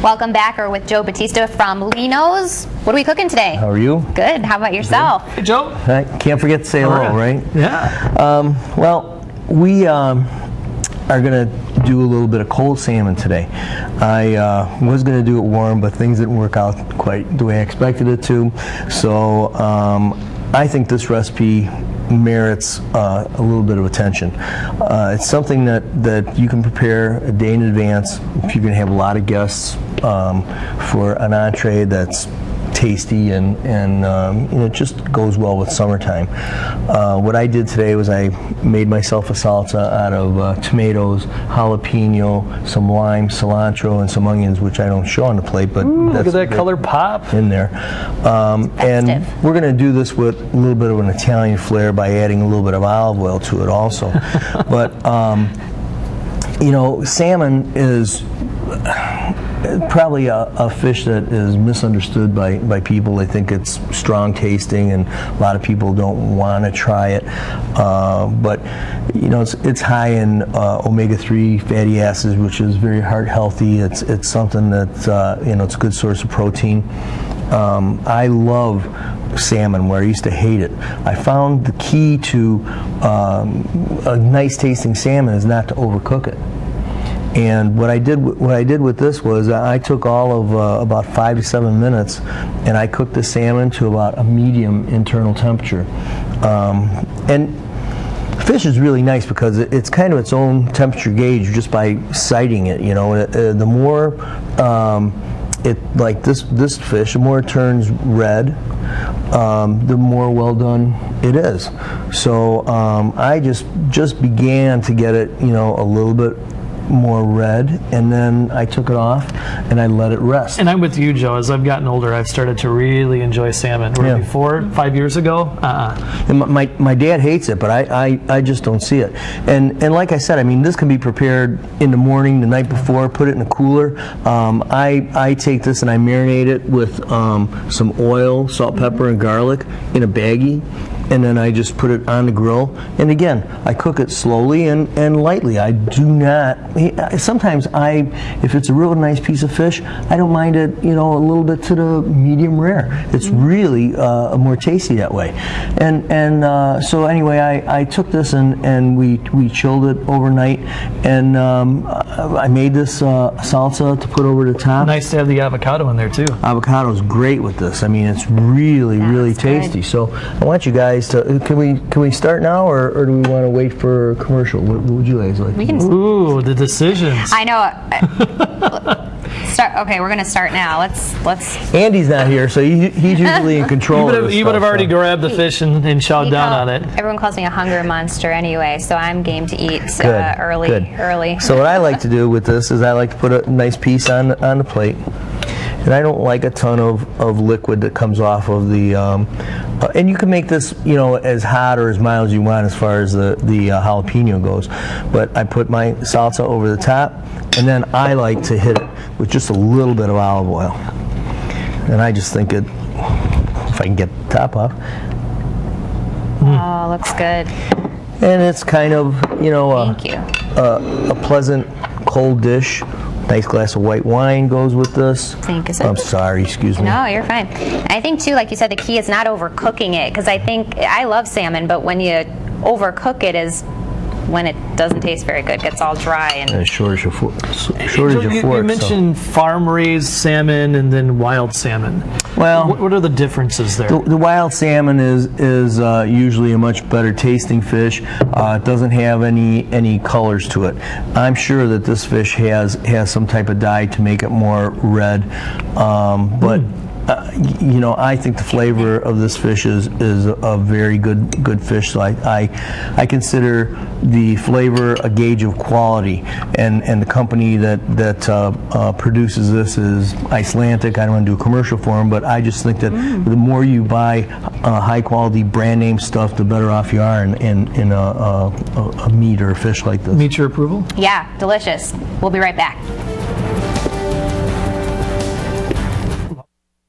Welcome back. We're with Joe Batista from Lino's. What are we cooking today? How are you? Good. How about yourself? Hey, Joe. Can't forget to say hello, right? Yeah. Well, we are going to do a little bit of cold salmon today. I was going to do it warm, but things didn't work out quite the way I expected it to. So I think this recipe merits a little bit of attention. It's something that you can prepare a day in advance if you're going to have a lot of guests for an entree that's tasty and it just goes well with summertime. What I did today was I made myself a salsa out of tomatoes, jalapeno, some lime, cilantro, and some onions, which I don't show on the plate, but Look at that color pop in there. And we're going to do this with a little bit of an Italian flair by adding a little bit of olive oil to it also. But you know, salmon is probably a fish that is misunderstood by people. They think it's strong tasting and a lot of people don't want to try it. But you know, it's high in omega-3 fatty acids, which is very heart healthy. It's something that you know, it's a good source of protein. I love salmon where I used to hate it. I found the key to a nice tasting salmon is not to overcook it. And what I did with this was I took all of about 5 to 7 minutes, and I cooked the salmon to about a medium internal temperature. And fish is really nice because it's kind of its own temperature gauge just by sighting it. You know, the more like this fish, the more it turns red, the more well done it is. So I just began to get it, you know, a little bit more red, and then I took it off and I let it rest. And I'm with you, Joe. As I've gotten older, I've started to really enjoy salmon. Where before, 5 years ago, And my dad hates it, but I just don't see it. And like I said, I mean, this can be prepared in the morning, the night before, put it in a cooler. I take this and I marinate it with some oil, salt, pepper, and garlic in a baggie. And then I just put it on the grill. And again, I cook it slowly and lightly. I do not, sometimes if it's a real nice piece of fish, I don't mind it, you know, a little bit to the medium rare. It's really more tasty that way. And so anyway, I took this and we chilled it overnight. And I made this salsa to put over the top. nice to have the avocado in there too. Avocado is great with this. I mean, it's really tasty. So I want you guys to, can we start now, or do we want to wait for a commercial? What would you guys like? We can. Ooh, the decisions. I know. Start. Okay, we're gonna start now. Let's. Andy's not here, so he's usually in control. You would have already grabbed the fish and chowed down on it. Everyone calls me a hunger monster anyway, so I'm game to eat early. Good. So what I like to do with this is I like to put a nice piece on the plate. And I don't like a ton of liquid that comes off of the, and you can make this, you know, as hot or as mild as you want as far as the jalapeno goes. But I put my salsa over the top, and then I like to hit it with just a little bit of olive oil. And I just think if I can get the top off. Oh, looks good. And it's kind of, you know, Thank you. A pleasant cold dish. Nice glass of white wine goes with this. I'm sorry, excuse me. No, you're fine. I think too, like you said, the key is not overcooking it, because I think I love salmon, but when you overcook it is when it doesn't taste very good, gets all dry and a shortage of forks. You mentioned farm-raised salmon and then wild salmon. Well, what are the differences there? The wild salmon is usually a much better tasting fish. It doesn't have any colors to it. I'm sure that this fish has some type of dye to make it more red, but. You know, I think the flavor of this fish is a very good fish. So I consider the flavor a gauge of quality, and the company that produces this is Icelandic. I don't want to do a commercial for them, but I just think that the more you buy high quality brand name stuff, the better off you are in a meat or a fish like this. Meet your approval? yeah, delicious. We'll be right back.